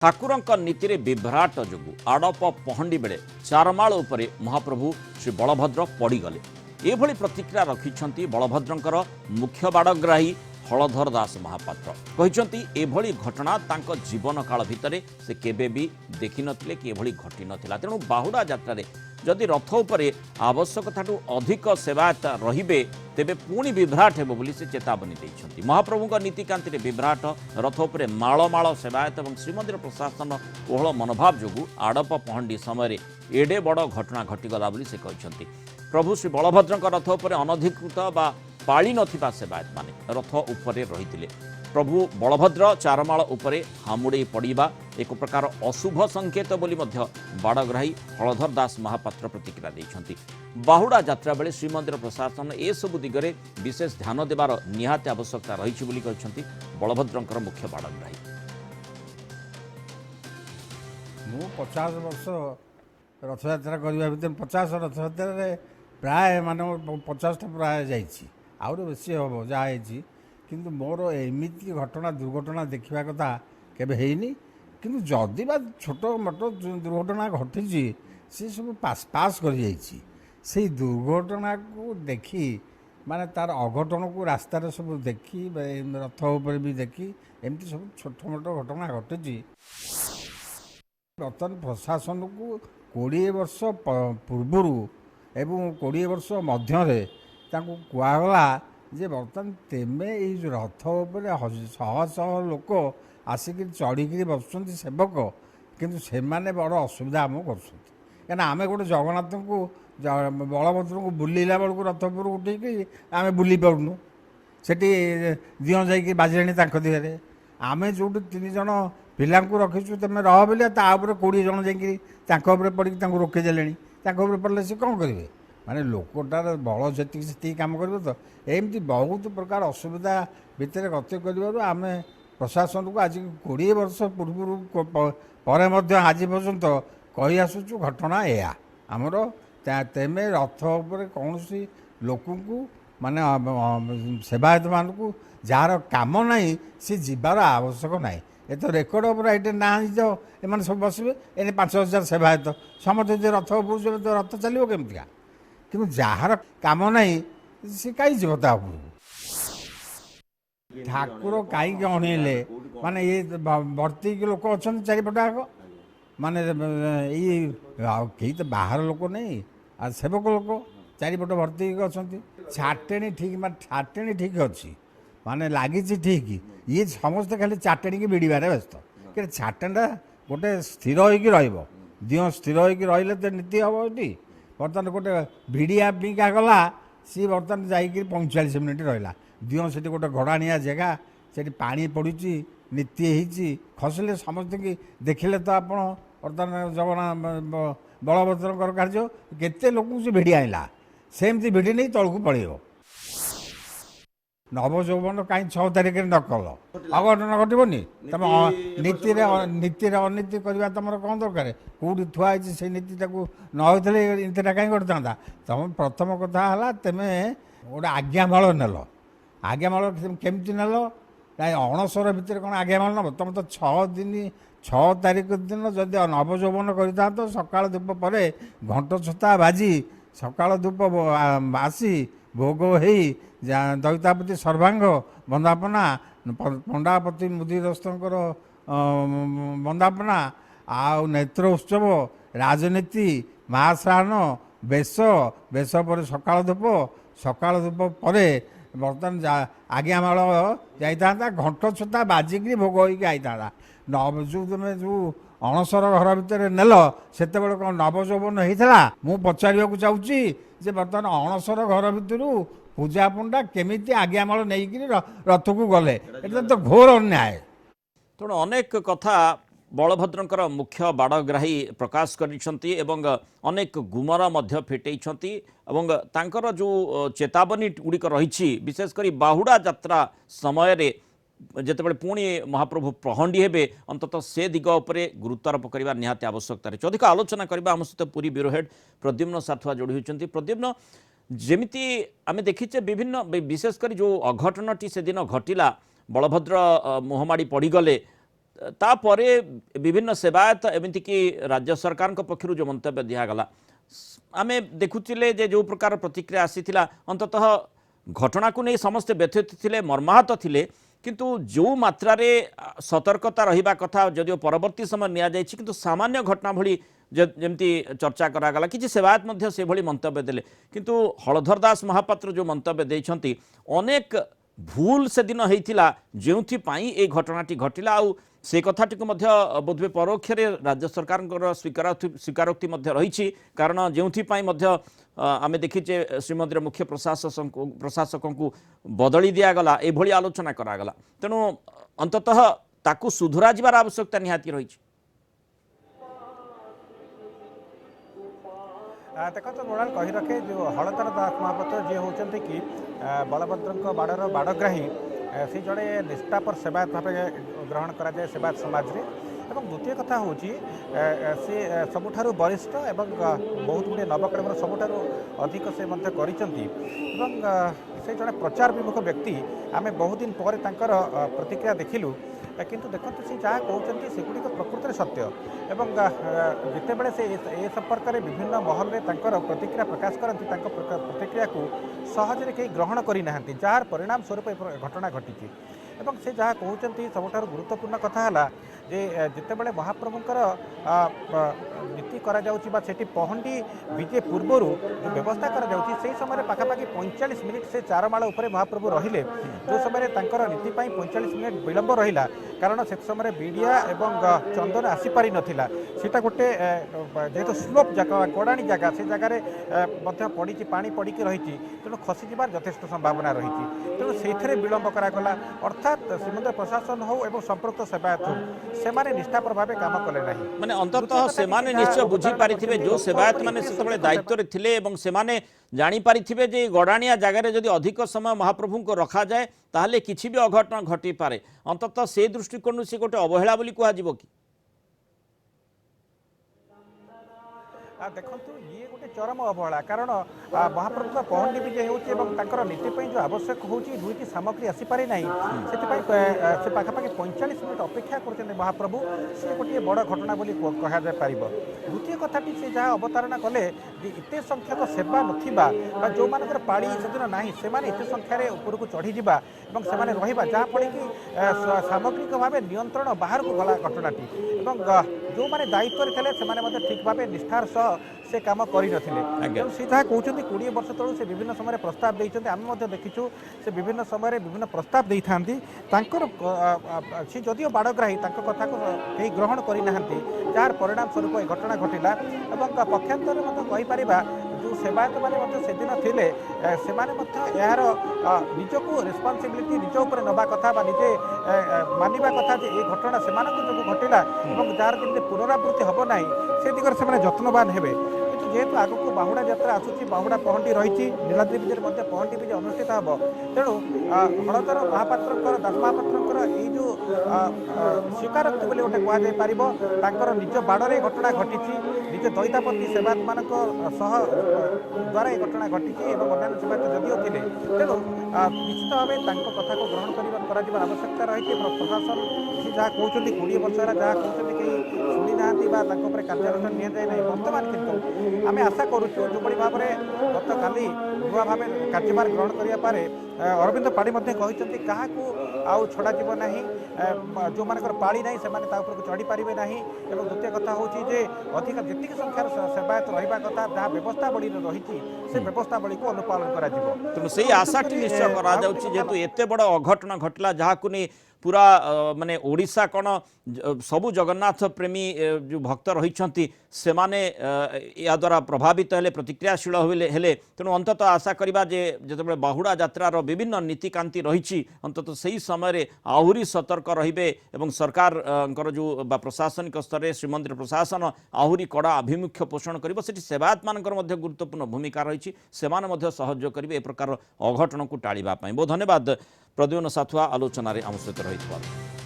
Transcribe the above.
ठाकुरଙ୍କ नीति विभ्राट जोगु आड़प पहंडी बेले चारमाल उपरे महाप्रभु श्री बलभद्र पड़गले। एभली प्रतिक्रिया रखिछंती बलभद्रंकर मुख्य बाड़ग्राही हलधर दास महापात्र कहते एभली घटना तांको जीवन काल भितरे से केबे भी देखि नथिले कि एभली घटी नथिला। तेणु बाहुड़ा यात्रा जदि रथ उपरे आवश्यकताठू अधिक सेवायत रहिबे तेबे पुणी विभ्राट हेबो बोली से चेतावनी दैछंती। महाप्रभुଙ୍କ नीतिकांति विभ्राट रथ उपरे माळ माळ सेवायत और श्रीमंदिर प्रशासन कोहल मनोभाव जोगु आड़प पहंडी समय एडे बड़ घटना घटीगला बोली से कहते। प्रभु श्री बलभद्रଙ୍କ रथ उपरे अनधिकृत बा पाली नथिबा सेवायत माने रथ उपरे रहितिले। प्रभु बलभद्र चारमाल उपरे हामुड़े पड़िबा एक प्रकार अशुभ संकेत बोली मध्य बाड़ग्राही हलधर दास महापात्र प्रतिक्रिया दैछंती। बाहुड़ा यात्रा बेले श्रीमंदिर प्रशासन ए सबु दिगरे विशेष ध्यान देवार निहाती आवश्यकता रही बोली कहछंती बलभद्रंकर मुख्य बाड़ग्राही। मु 50 वर्ष रथयात्रा करबा भितर 50 रथयात्रा प्राय मान 50टा प्राय जाइछि आउर बेसी हम जहाँ किंतु मोर एमती घटना दुर्घटना देखा कथा केबे हेनी। किंतु जदि बा छोट मोट दुर्घटना घटी सी सब पास कर जाइछि से दुर्घटना को देखी माने तार अघटन को रास्तार सब देखी रथ उपर भी देखी एमती सब छोट मोट घटना घटी। बर्तमान प्रशासन को 20 वर्ष पूर्वर एवं 20 वर्ष मध्य कहगला जे बर्तमान तेमे ये रथ उपर शह शह लोक आसिक चढ़ी बसुँच सेवक किंतु से माने बड़ असुविधा आम कर आम गोटे जगन्नाथ को बलभद्र को बुलैला बेलू रथ उपर उठे आम बुली पारूनु से दिह जा बाजिले दिहरे आम जो 3 जन पिला रखीचु तुम रह बोलिए तापर 20 जन जापर पड़ी रोके देले पड़े सी कौन करेंगे माने लोकटार बल जी कम कर तो एमती बहुत प्रकार असुविधा भितर गति कर आम प्रशासन को आज 20 वर्ष पूर्व आज पर्यंत कही आसुचु घटना या आमर तेमे रथ उपर कौन सी लोक माने सेवायत मान को जार काम ना सी जीवार आवश्यक ना ये तो रेकर्ड ऑफ राइट ना एम सब बसवे एने 5000 सेवायत समस्त रथ उपर तो रथ चलो केमतिका कि जार काम ना सी कहीं जीवता ठाकुर कहीं अणेले माने ये भर्ती लोक अच्छा चारिपटाक माने ये कहीं तो बाहर लोक नहीं आ सेवक लोक चारिपट भर्ती अच्छा छाटेणी ठीक मान छाटेणी ठीक अच्छी माने लगी ठीक ये समस्ते खाली चाटेणी की विड़बार व्यस्त कि छाटेणा गोटे स्थिर हो दिह स्थिर हो रही तो नीति हम ये बर्तमान गोटे भिड़िया पिका गला सी बर्तमान जा 45 मिनिट रहा दिह से गोटे घोड़ाणिया जगह से पा पड़ी नीति होती खसले समस्त की देखिले तो आप बर्तमान जगन्नाथ बलभद्र कार्य केते लोक से भिड़ी आनला सेमती भिड़ी नहीं तौक पड़ो नवजौवन कहीं 6 तारिख न कल अघटन घटबनी तुम नीति अनीति करवा तुम कौन दरकार कौटी थुआ से नीति न होते नीतिटा कहीं घटता तुम प्रथम कथा है तुम्हें गोटे आज्ञामाल नेल आज्ञामाल केमती नेल अणसर भितर कौन आज्ञामाल नब तुम तो 6 दिन 6 तारिख दिन जदि नवजौवन कर सकाल धूप पर घंट छता बाजी सकाल धूप आसी भोग हो दैतापति सर्वांग बंदापना पंडापति मुदिदस्तंकर बंदापना आ नेत्र उत्सव राजनीति महाश्रान बेश बेश पर सकाल धूप पर बर्तमान आज्ञामाल जाता घंट छता बाजिक भोग होता जो तुम जो अणसर घर भितर नेल से कौन नवजौवन होता मु पचार चाहूँगी जे बर्तमान अणसर घर भितर पूजा पंडा केमिति आज्ञामाल नहीं रथ को गले तो घोर अन्याय। तेणु अनेक कथा बलभद्रंकर मुख्य बाड़ग्राही प्रकाश करिसेंती एवं अनेक गुमर मध्य फिटेइछंती एवं तांकर जो चेतावनी गुड़िक रही विशेषकर बाहुड़ा यात्रा समय रे जितेबाला पुणी महाप्रभु पहंडी हेबे अंतत से दिग उपरे गुरुत्वारोप करने निहाती आवश्यकता रही। अधिक आलोचना करबा हम सहित पुरी ब्यूरो हेड प्रद्युम्न साथुआ जोड़ी होती। प्रद्युम्न जेमिति आमे देखीचे विभिन्न विशेषकर जो अघटनटी से दिन घटिला बलभद्र मुहमाड़ी पड़गले तापर विभिन्न सेवायत एमतीक राज्य सरकार पक्षर जो मंतव्य दिगला आम देखुले जो प्रकार प्रतिक्रिया आसीला अंततः घटना को नहीं समस्ते व्यथित थे मर्माहत थे किंतु जो मात्रा रे सतर्कता रहिबा कथा जदिव परवर्ती समय निया जायछि किंतु सामान्य घटना भली जमती चर्चा करागला कि सेवायत मध्य से भली मंतव्य देले किंतु हलधर दास महापात्र जो मंतव्य देछंती अनेक भूल से दिन होइथिला जेउथि पाई ए घटनाटी घटिला आउ से कथाटी को मध्य बोधवे परोक्ष राज्य सरकार स्वीकारोक्ति मध्य रही कारण जेउथि पाई मध्य आमे देखीचे श्रीमंदिर मुख्य प्रशासक को बदली दिगला एभली आलोचना करागला तेणु अंततः ताकू सुधरा जिबार आवश्यकता निहाती रही। देखो तो मोराल कही रखे जो हलधर दास महापात्र जी होती कि बलभद्र बाड़र बाड़ग्राही से जड़े निष्ठापर सेवायत भाव ग्रहण कराए सेवायत समाज रे एवं द्वितीय कथा हूँ सी सबुठारु वरिष्ठ एवं बहुत गुड़े नवकर्म सबुठारु अधिक से से जड़े प्रचार विमुख व्यक्ति आम बहुत दिन पर प्रतिक्रिया देखिलु किंतु देखो सी जहाँ कहते सेगुड़िक प्रकृति सत्य एवं जितेबले से ए संपर्क में विभिन्न महल में प्रतिक्रिया प्रकाश करती प्रतिक्रिया को सहजरे कहीं ग्रहण करना जार परिणाम स्वरूप घटना घटी एवं से जहाँ कहते सबुठारु गुरुत्वपूर्ण कथा है जे जितेबले महाप्रभुंकर नीति करा सेठी पहंडी विजे पूर्वर जो व्यवस्था करा से समय पाखापाखि 45 मिनिट से चारमाल उपर महाप्रभु रहिले जो समय नीति 45 मिनिट विलंब रहा कारण से समय बीड़िया एवं चंदन आसीपारी नाला सीटा गोटे जेहेतु स्लोप जगह गड़ाणी जगह से जगह पड़ी पानी पड़ी रही तेणु खसीजार यथेष संभावना रही तेणु से विलंब करागला अर्थात श्रीमंदिर प्रशासन हो एवं संपृक्त सेवायत हो सेमाने निष्ठापर भाव काम कले ना माने अंततः सेमाने निश्चय बुझी पारिथिबे जो सेवायत माने सेतबेले दायित्व रे थिले एवं सेमाने जानी पारिथिबे जे गड़ाणिया जगार जदि अधिक समय महाप्रभु को रखा जाए ताहले किछि भी अघटन घटी पारे अंततः से दृष्टिकोण से गोटे अवहेला बोली कहा जिवो कि देखु ये गोटे चरम अवहेला कारण महाप्रभु पहंडी विजय होकर नीति जो आवश्यक हो दुईटी सामग्री आसीपारे ना से पाखापाखि 45 मिनिट अपेक्षा कर महाप्रभु से गोटे बड़ घटना बोली कह जापर द्वितीय कथाटी से जहाँ अवतारणा कले एत संख्यक सेवा ना जो मान पाड़ी सेदिन ना से एत संख्यार उपरको चढ़ी जा रहा जहाँफल कि सामग्रिक भाव नियंत्रण बाहर को गला घटनाटी जो मैंने दायित्व थे ठीक भाव निष्ठार सह से काम करें से जहाँ कहते 20 वर्ष तलू से विभिन्न समय प्रस्ताव देते आम देखीचु से विभिन्न समय विभिन्न प्रस्ताव दे था सी जदिव बाड़ग्राही कथा को कहीं ग्रहण करना जार परिणाम स्वरूप ये घटना घटला और पक्षांतर कहीपर जो सेवायत मैंने से दिन थे यार निजक रेस्पॉन्सिबिलिटी निज उपर नवा कथा निजे मानवा कथा ये घटना से घटला जार जमी पुनरावृत्ति हम ना से दिगरे से जत्नवान हे जेहेतु आगक बाहुड़ा यात्रा आसूची बाहुड़ा पहंडी रही नीलाद्रि विजय पहंडी विजय अनुष्ठित हम तेणु हलधर महापात्र दास महापात्र जो स्वीकारोक्ति बोली गोटे कहुपर निज बाड़े घटना घटी निज दईतापति सेवायत मान द्वारा ये घटना घटी अन्य सेवायत जदिव थे तेणु निश्चित भाव कथा को ग्रहण कर आवश्यकता रही प्रशासन से जहाँ कहते 20 वर्ष है जहाँ कहते कहीं शुणी ना कार्यानुष्ठान नि जाए ना बर्तमान किंतु आम आशा करुँ जो भाव में गत काली नुआ भाव कार्यभार ग्रहण करने अरविंद पाढ़ी कहते क्या आउ छड़ा जीव ना जो मान पाड़ी ना से चढ़ी पारे ना और द्वितीय कथा हूँ अधिक जी संख्यार सेवायत रहा कथा जहाँ व्यवस्थावली रही से व्यवस्थावली को अनुपालन कर आशा निश्चय करेतु एत बड़ अघटन घटला जहाँ नहीं पूरा माने ओडिशा कौन सबु जगन्नाथ प्रेमी जो भक्त रही से माने या द्वारा प्रभावित हेले प्रतिक्रियाशील हेले तेणु अंततः आशा करवा जे जिते बाहुड़ा यात्रार विभिन्न नीतिकांति रही अंततः सही समय आहुरी सतर्क रहिबे एवं सरकार जो प्रशासनिक स्तर में श्रीमंदिर प्रशासन आहुरी कड़ा आभिमुख्य पोषण कर सेवायत मानकर गुरुत्वपूर्ण भूमिका रही से सहयोग करेंगे ए प्रकार अघटन को टाळिबा पई। बहुत धन्यवाद प्रद्युम्न साथुआ आलोचन आम सहित रही।